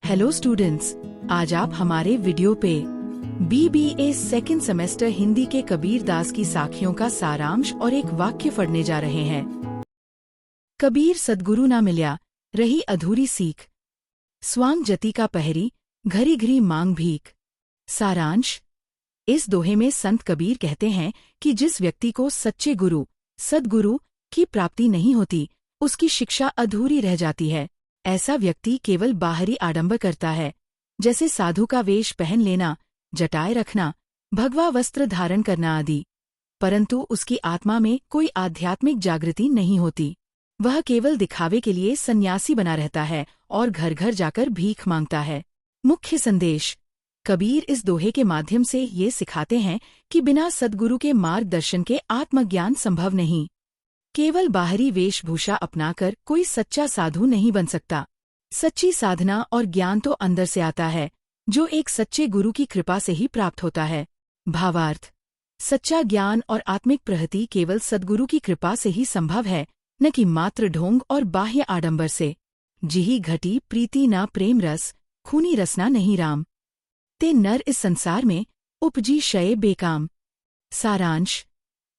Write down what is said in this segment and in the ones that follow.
Hello students, आज आप हमारे वीडियो पे BBA सेकेंड सेमेस्टर हिंदी के कबीर दास की साखियों का सारांश और एक वाक्य पढ़ने जा रहे हैं। कबीर सद्गुरु ना मिल्या, रही अधूरी सीख, स्वांग जति का पहरी, घरी घरी मांग भीख। सारांश। इस दोहे में संत कबीर कहते हैं कि जिस व्यक्ति को सच्चे गुरु सद्गुरु की प्राप्ति नहीं होती, उसकी शिक्षा अधूरी रह जाती है। ऐसा व्यक्ति केवल बाहरी आडंबर करता है, जैसे साधु का वेश पहन लेना, जटाएं रखना, भगवा वस्त्र धारण करना आदि, परंतु उसकी आत्मा में कोई आध्यात्मिक जागृति नहीं होती। वह केवल दिखावे के लिए सन्यासी बना रहता है और घर घर जाकर भीख मांगता है। मुख्य संदेश। कबीर इस दोहे के माध्यम से ये सिखाते हैं कि बिना सद्गुरु के मार्गदर्शन के आत्मज्ञान संभव नहीं। केवल बाहरी वेशभूषा अपनाकर कोई सच्चा साधु नहीं बन सकता। सच्ची साधना और ज्ञान तो अंदर से आता है, जो एक सच्चे गुरु की कृपा से ही प्राप्त होता है। भावार्थ। सच्चा ज्ञान और आत्मिक प्रगति केवल सद्गुरु की कृपा से ही संभव है, न कि मात्र ढोंग और बाह्य आडंबर से। जिही घटी प्रीति ना प्रेम रस, खूनी रसना नहीं राम। ते नर इस संसार में, उपजी शये बेकाम। सारांश।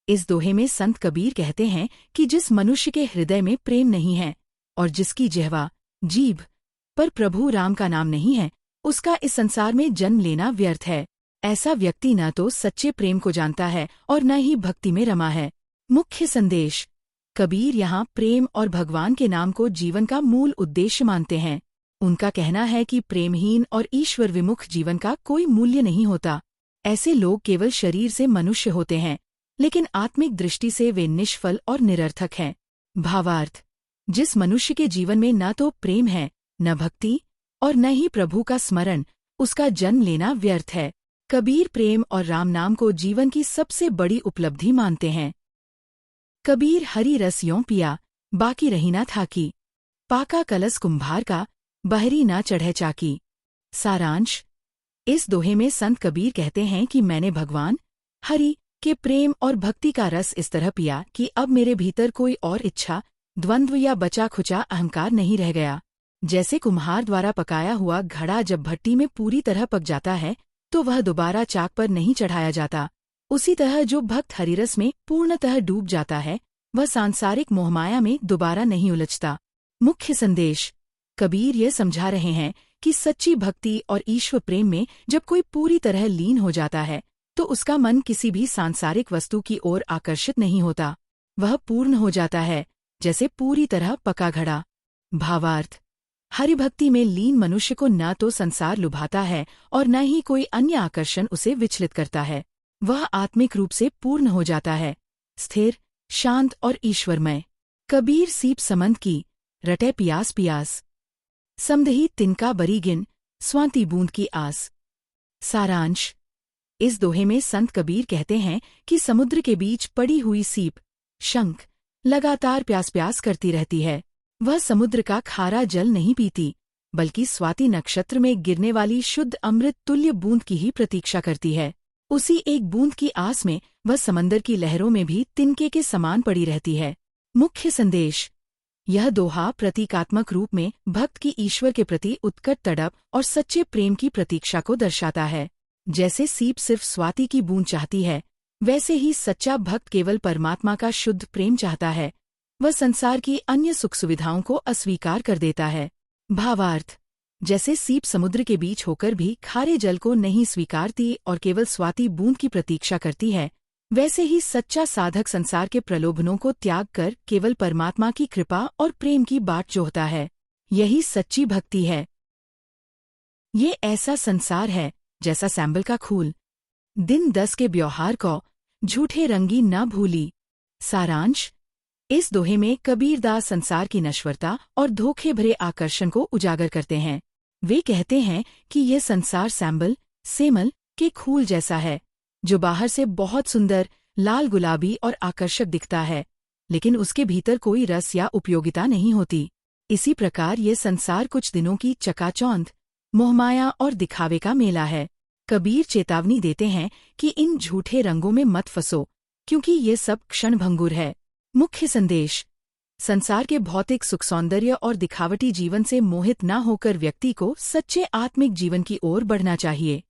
इस दोहे में संत कबीर कहते हैं कि जिस मनुष्य के हृदय में प्रेम नहीं है और जिसकी जिह्वा जीभ पर प्रभु राम का नाम नहीं है, उसका इस संसार में जन्म लेना व्यर्थ है। ऐसा व्यक्ति न तो सच्चे प्रेम को जानता है और न ही भक्ति में रमा है। मुख्य संदेश। कबीर यहाँ प्रेम और भगवान के नाम को जीवन का मूल उद्देश्य मानते हैं। उनका कहना है कि प्रेमहीन और ईश्वर विमुख जीवन का कोई मूल्य नहीं होता। ऐसे लोग केवल शरीर से मनुष्य होते हैं, लेकिन आत्मिक दृष्टि से वे निष्फल और निरर्थक हैं। भावार्थ। जिस मनुष्य के जीवन में न तो प्रेम है, न भक्ति और न ही प्रभु का स्मरण, उसका जन्म लेना व्यर्थ है। कबीर प्रेम और राम नाम को जीवन की सबसे बड़ी उपलब्धि मानते हैं। कबीर हरि रस यों पिया, बाकी रही ना थाकी। पाका कलस कुम्हार का, बहरी ना चढ़े चाकी। सारांश। इस दोहे में संत कबीर कहते हैं कि मैंने भगवान हरि के प्रेम और भक्ति का रस इस तरह पिया कि अब मेरे भीतर कोई और इच्छा, द्वंद्व या बचा खुचा अहंकार नहीं रह गया। जैसे कुम्हार द्वारा पकाया हुआ घड़ा जब भट्टी में पूरी तरह पक जाता है तो वह दोबारा चाक पर नहीं चढ़ाया जाता, उसी तरह जो भक्त हरिरस में पूर्णतः डूब जाता है, वह सांसारिक मोहमाया में दोबारा नहीं उलझता। मुख्य संदेश। कबीर ये समझा रहे हैं कि सच्ची भक्ति और ईश्वर प्रेम में जब कोई पूरी तरह लीन हो जाता है तो उसका मन किसी भी सांसारिक वस्तु की ओर आकर्षित नहीं होता। वह पूर्ण हो जाता है, जैसे पूरी तरह पका घड़ा। भावार्थ। हरिभक्ति में लीन मनुष्य को न तो संसार लुभाता है और न ही कोई अन्य आकर्षण उसे विचलित करता है। वह आत्मिक रूप से पूर्ण हो जाता है, स्थिर, शांत और ईश्वरमय। कबीर सीप समंद की, रटे पियास पियास। समदही तिनका बरीगिन, स्वांति बूंद की आस। सारांश। इस दोहे में संत कबीर कहते हैं कि समुद्र के बीच पड़ी हुई सीप, शंख, लगातार प्यास प्यास करती रहती है। वह समुद्र का खारा जल नहीं पीती, बल्कि स्वाति नक्षत्र में गिरने वाली शुद्ध अमृत तुल्य बूंद की ही प्रतीक्षा करती है। उसी एक बूंद की आस में वह समंदर की लहरों में भी तिनके के समान पड़ी रहती है। मुख्य संदेश। यह दोहा प्रतीकात्मक रूप में भक्त की ईश्वर के प्रति उत्कट तड़प और सच्चे प्रेम की प्रतीक्षा को दर्शाता है। जैसे सीप सिर्फ स्वाति की बूंद चाहती है, वैसे ही सच्चा भक्त केवल परमात्मा का शुद्ध प्रेम चाहता है। वह संसार की अन्य सुख सुविधाओं को अस्वीकार कर देता है। भावार्थ। जैसे सीप समुद्र के बीच होकर भी खारे जल को नहीं स्वीकारती और केवल स्वाति बूंद की प्रतीक्षा करती है, वैसे ही सच्चा साधक संसार के प्रलोभनों को त्याग कर केवल परमात्मा की कृपा और प्रेम की बाट जोहता है। यही सच्ची भक्ति है। ये ऐसा संसार है जैसा सैंबल का खूल, दिन 10 के ब्यौहार को, झूठे रंगी न भूली। सारांश। इस दोहे में कबीरदास संसार की नश्वरता और धोखे भरे आकर्षण को उजागर करते हैं। वे कहते हैं कि यह संसार सैंबल, सेमल के खूल जैसा है, जो बाहर से बहुत सुंदर, लाल गुलाबी और आकर्षक दिखता है, लेकिन उसके भीतर कोई रस या उपयोगिता नहीं होती। इसी प्रकार ये संसार कुछ दिनों की चकाचौंध, मोहमाया और दिखावे का मेला है। कबीर चेतावनी देते हैं कि इन झूठे रंगों में मत फंसो, क्योंकि ये सब क्षणभंगुर है। मुख्य संदेश। संसार के भौतिक सुख सौंदर्य और दिखावटी जीवन से मोहित न होकर व्यक्ति को सच्चे आत्मिक जीवन की ओर बढ़ना चाहिए।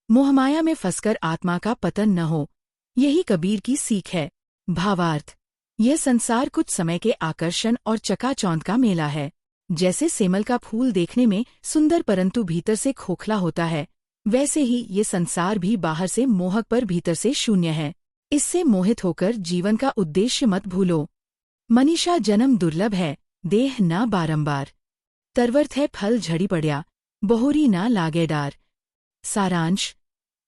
मोहमाया में फंसकर आत्मा का पतन न हो, यही कबीर की सीख है। भावार्थ, यह संसार कुछ समय के आकर्षण और चकाचौंध का मेला है। जैसे सेमल का फूल देखने में सुंदर परंतु भीतर से खोखला होता है, वैसे ही ये संसार भी बाहर से मोहक पर भीतर से शून्य है। इससे मोहित होकर जीवन का उद्देश्य मत भूलो। मनीषा जन्म दुर्लभ है, देह न बारंबार। तरवर्थ है फल झड़ी पड़या, बहुरी न लागे डार। सारांश,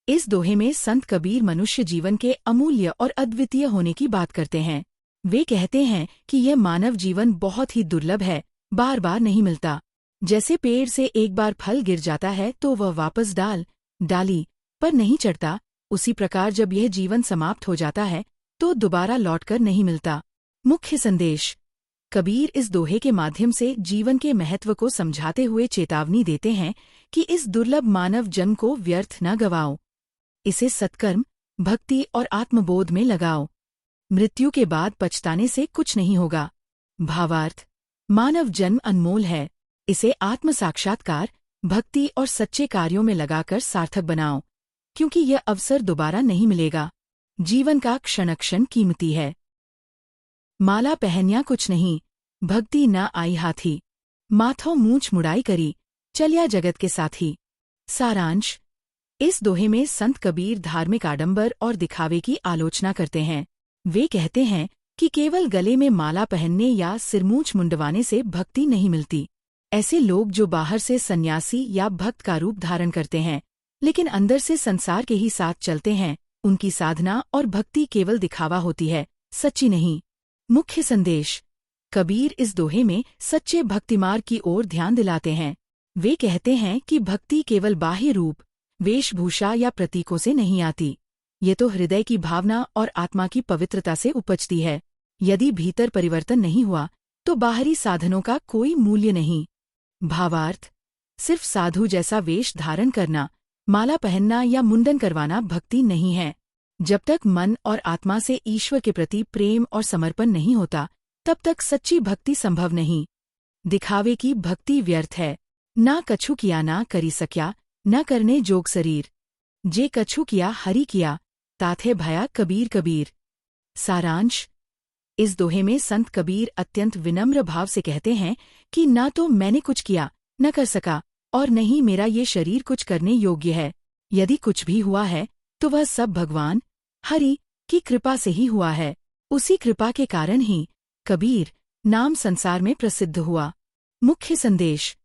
इस दोहे में संत कबीर मनुष्य जीवन के अमूल्य और अद्वितीय होने की बात करते हैं। वे कहते हैं कि यह मानव जीवन बहुत ही दुर्लभ है, बार बार नहीं मिलता। जैसे पेड़ से एक बार फल गिर जाता है तो वह वापस डाली पर नहीं चढ़ता, उसी प्रकार जब यह जीवन समाप्त हो जाता है तो दोबारा लौटकर नहीं मिलता। मुख्य संदेश, कबीर इस दोहे के माध्यम से जीवन के महत्व को समझाते हुए चेतावनी देते हैं कि इस दुर्लभ मानव जन्म को व्यर्थ न गवाओ। इसे सत्कर्म, भक्ति और आत्मबोध में लगाओ। मृत्यु के बाद पछताने से कुछ नहीं होगा। भावार्थ, मानव जन्म अनमोल है, इसे आत्म साक्षात्कार, भक्ति और सच्चे कार्यों में लगाकर सार्थक बनाओ, क्योंकि यह अवसर दोबारा नहीं मिलेगा। जीवन का क्षण क्षण कीमती है। माला पहनिया कुछ नहीं, भक्ति न आई हाथी। माथों मूंछ मुड़ाई करी, चलिया जगत के साथी। सारांश, इस दोहे में संत कबीर धार्मिक आडंबर और दिखावे की आलोचना करते हैं। वे कहते हैं कि केवल गले में माला पहनने या सिरमूंछ मुंडवाने से भक्ति नहीं मिलती। ऐसे लोग जो बाहर से सन्यासी या भक्त का रूप धारण करते हैं लेकिन अंदर से संसार के ही साथ चलते हैं, उनकी साधना और भक्ति केवल दिखावा होती है, सच्ची नहीं। मुख्य संदेश, कबीर इस दोहे में सच्चे भक्तिमार्ग की ओर ध्यान दिलाते हैं। वे कहते हैं कि भक्ति केवल बाह्य रूप, वेशभूषा या प्रतीकों से नहीं आती। ये तो हृदय की भावना और आत्मा की पवित्रता से उपजती है। यदि भीतर परिवर्तन नहीं हुआ तो बाहरी साधनों का कोई मूल्य नहीं। भावार्थ, सिर्फ साधु जैसा वेश धारण करना, माला पहनना या मुंडन करवाना भक्ति नहीं है। जब तक मन और आत्मा से ईश्वर के प्रति प्रेम और समर्पण नहीं होता, तब तक सच्ची भक्ति संभव नहीं। दिखावे की भक्ति व्यर्थ है। ना कछु किया ना करी सक्या, न करने जोग शरीर। जे कछु किया हरि किया, ताथे भया कबीर कबीर। सारांश, इस दोहे में संत कबीर अत्यंत विनम्र भाव से कहते हैं कि ना तो मैंने कुछ किया, न कर सका, और न ही मेरा ये शरीर कुछ करने योग्य है। यदि कुछ भी हुआ है तो वह सब भगवान हरि की कृपा से ही हुआ है। उसी कृपा के कारण ही कबीर नाम संसार में प्रसिद्ध हुआ। मुख्य संदेश,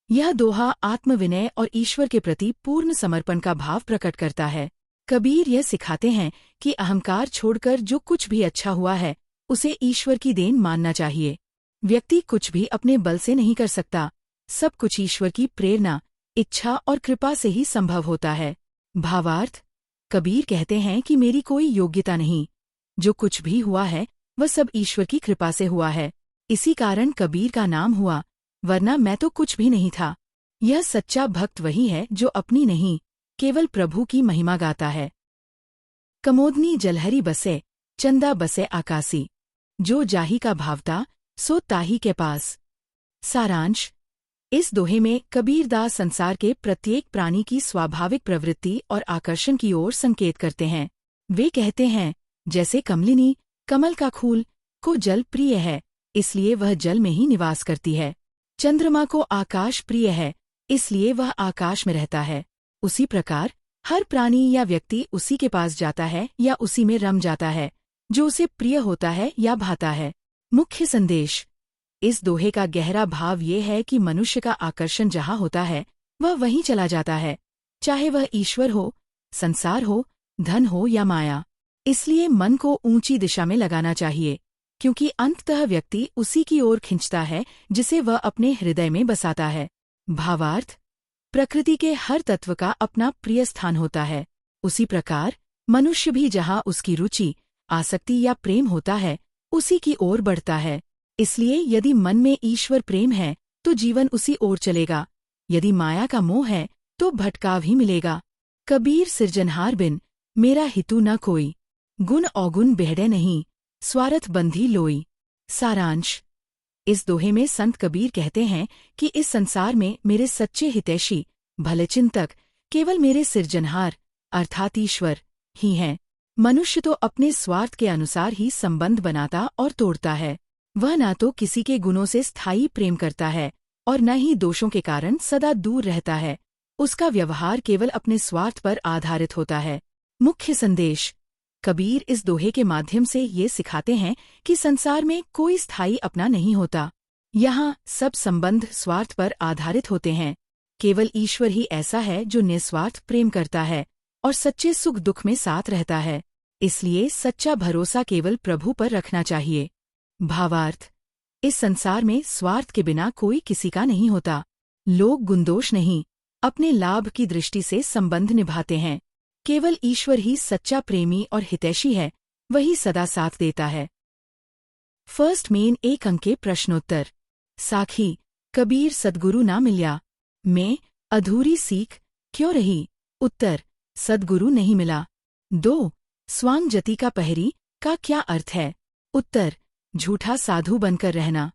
यह दोहा आत्मविनय और ईश्वर के प्रति पूर्ण समर्पण का भाव प्रकट करता है। कबीर यह सिखाते हैं कि अहंकार छोड़कर जो कुछ भी अच्छा हुआ है उसे ईश्वर की देन मानना चाहिए। व्यक्ति कुछ भी अपने बल से नहीं कर सकता, सब कुछ ईश्वर की प्रेरणा, इच्छा और कृपा से ही संभव होता है। भावार्थ, कबीर कहते हैं कि मेरी कोई योग्यता नहीं, जो कुछ भी हुआ है वह सब ईश्वर की कृपा से हुआ है। इसी कारण कबीर का नाम हुआ, वरना मैं तो कुछ भी नहीं था। यह सच्चा भक्त वही है जो अपनी नहीं, केवल प्रभु की महिमा गाता है। कमोदनी जलहरी बसे, चंदा बसे आकासी। जो जाही का भावता, सो ताही के पास। सारांश, इस दोहे में कबीरदास संसार के प्रत्येक प्राणी की स्वाभाविक प्रवृत्ति और आकर्षण की ओर संकेत करते हैं। वे कहते हैं, जैसे कमलिनी कमल का फूल को जल प्रिय है, इसलिए वह जल में ही निवास करती है। चंद्रमा को आकाश प्रिय है, इसलिए वह आकाश में रहता है। उसी प्रकार हर प्राणी या व्यक्ति उसी के पास जाता है या उसी में रम जाता है जो उसे प्रिय होता है या भाता है। मुख्य संदेश, इस दोहे का गहरा भाव ये है कि मनुष्य का आकर्षण जहाँ होता है वह वहीं चला जाता है, चाहे वह ईश्वर हो, संसार हो, धन हो या माया। इसलिए मन को ऊंची दिशा में लगाना चाहिए, क्योंकि अंततः व्यक्ति उसी की ओर खींचता है जिसे वह अपने हृदय में बसाता है। भावार्थ, प्रकृति के हर तत्व का अपना प्रिय स्थान होता है। उसी प्रकार मनुष्य भी जहाँ उसकी रुचि, आसक्ति या प्रेम होता है उसी की ओर बढ़ता है। इसलिए यदि मन में ईश्वर प्रेम है तो जीवन उसी ओर चलेगा, यदि माया का मोह है तो भटकाव ही मिलेगा। कबीर सिरजनहार बिन मेरा हितु न कोई, गुण अवगुण बेहड़े नहीं, स्वार्थ बंधी लोई। सारांश, इस दोहे में संत कबीर कहते हैं कि इस संसार में मेरे सच्चे हितैषी, भले चिंतक केवल मेरे सिरजनहार अर्थात ईश्वर ही हैं। मनुष्य तो अपने स्वार्थ के अनुसार ही संबंध बनाता और तोड़ता है। वह ना तो किसी के गुणों से स्थायी प्रेम करता है और न ही दोषों के कारण सदा दूर रहता है। उसका व्यवहार केवल अपने स्वार्थ पर आधारित होता है। मुख्य संदेश: कबीर इस दोहे के माध्यम से ये सिखाते हैं कि संसार में कोई स्थायी अपना नहीं होता। यहाँ सब संबंध स्वार्थ पर आधारित होते हैं। केवल ईश्वर ही ऐसा है जो निस्वार्थ प्रेम करता है और सच्चे सुख दुख में साथ रहता है। इसलिए सच्चा भरोसा केवल प्रभु पर रखना चाहिए। भावार्थ: इस संसार में स्वार्थ के बिना कोई किसी का नहीं होता। लोग गुणदोष नहीं, अपने लाभ की दृष्टि से संबंध निभाते हैं। केवल ईश्वर ही सच्चा प्रेमी और हितैषी है, वही सदा साथ देता है। फर्स्ट मेन 1 अंक के प्रश्नोत्तर। साखी: कबीर सद्गुरु ना मिल्या, में अधूरी सीख क्यों रही? उत्तर: सद्गुरु नहीं मिला। 2 स्वांग जति का पहरी का क्या अर्थ है? उत्तर: झूठा साधु बनकर रहना।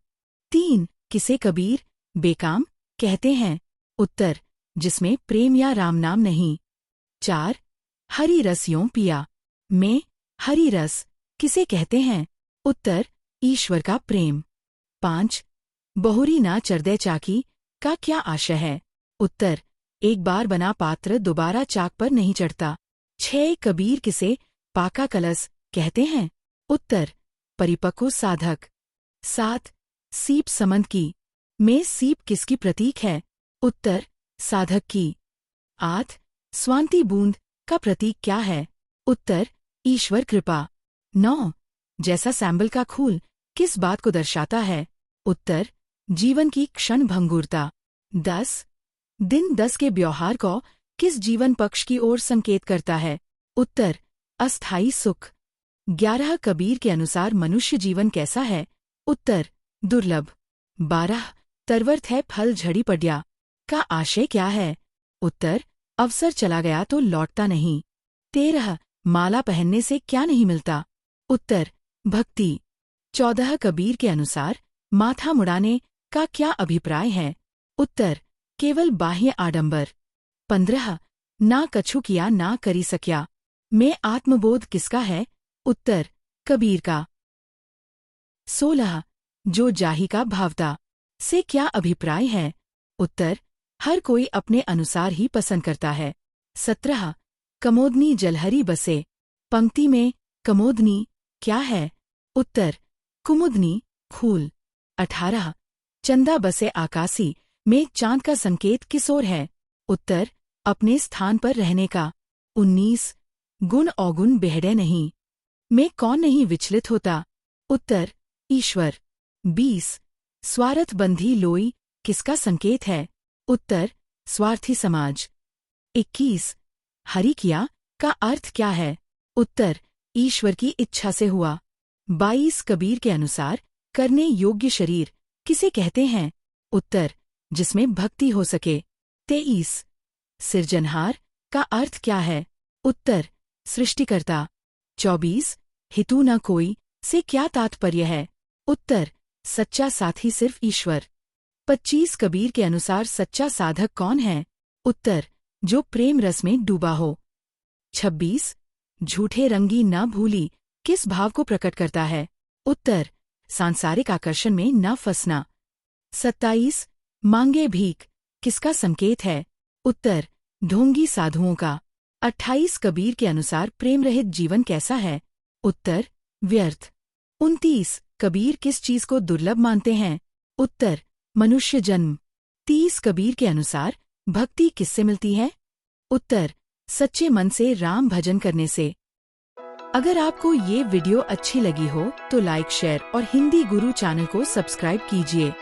3 किसे कबीर बेकाम कहते हैं? उत्तर: जिसमें प्रेम या राम नाम नहीं। 4 हरि रस यों पिया, में हरि रस किसे कहते हैं? उत्तर: ईश्वर का प्रेम। 5 बहुरी ना चरदे चाकी का क्या आशय है? उत्तर: एक बार बना पात्र दोबारा चाक पर नहीं चढ़ता। 6 कबीर किसे पाका कलस कहते हैं? उत्तर: परिपक्व साधक। 7 सीप समंद की, में सीप किसकी प्रतीक है? उत्तर: साधक की। 8 स्वांति बूंद का प्रतीक क्या है? उत्तर: ईश्वर कृपा। 9 जैसा सैंबल का खूल किस बात को दर्शाता है? उत्तर: जीवन की क्षण भंगुरता। 10 दिन 10 के व्यवहार को किस जीवन पक्ष की ओर संकेत करता है? उत्तर: अस्थायी सुख। 11 कबीर के अनुसार मनुष्य जीवन कैसा है? उत्तर: दुर्लभ। 12 तरवर्थ है फल झड़ी पड्या का आशय क्या है? उत्तर: अवसर चला गया तो लौटता नहीं। 13 माला पहनने से क्या नहीं मिलता? उत्तर: भक्ति। 14 कबीर के अनुसार माथा मुड़ाने का क्या अभिप्राय है? उत्तर: केवल बाह्य आडंबर। 15 ना कछु किया ना करी सक्या, में आत्मबोध किसका है? उत्तर: कबीर का। 16 जो जाही का भावता से क्या अभिप्राय है? उत्तर: हर कोई अपने अनुसार ही पसंद करता है। 17 कमोदनी जलहरी बसे, पंक्ति में कमोदनी क्या है? उत्तर: कुमुदनी खूल। 18 चंदा बसे आकाशी, में चांद का संकेत किस ओर है? उत्तर: अपने स्थान पर रहने का। 19 गुण अवगुण बेहड़े नहीं, में कौन नहीं विचलित होता? उत्तर: ईश्वर। 20 स्वार्थ बंधी लोई किसका संकेत है? उत्तर: स्वार्थी समाज। 21 हरि किया का अर्थ क्या है? उत्तर: ईश्वर की इच्छा से हुआ। 22 कबीर के अनुसार करने योग्य शरीर किसे कहते हैं? उत्तर: जिसमें भक्ति हो सके। 23 सिरजनहार का अर्थ क्या है? उत्तर: सृष्टिकर्ता। 24 हितु न कोई से क्या तात्पर्य है? उत्तर: सच्चा साथी सिर्फ ईश्वर। 25 कबीर के अनुसार सच्चा साधक कौन है? उत्तर: जो प्रेम रस में डूबा हो। 26 झूठे रंगी न भूली किस भाव को प्रकट करता है? उत्तर: सांसारिक आकर्षण में न फंसना। 27 मांगे भीख किसका संकेत है? उत्तर: ढोंगी साधुओं का। 28 कबीर के अनुसार प्रेम रहित जीवन कैसा है? उत्तर: व्यर्थ। 29 कबीर किस चीज को दुर्लभ मानते हैं? उत्तर: मनुष्य जन्म। 30 कबीर के अनुसार भक्ति किससे मिलती है? उत्तर: सच्चे मन से राम भजन करने से। अगर आपको ये वीडियो अच्छी लगी हो तो लाइक शेयर और हिंदी गुरु चैनल को सब्सक्राइब कीजिए।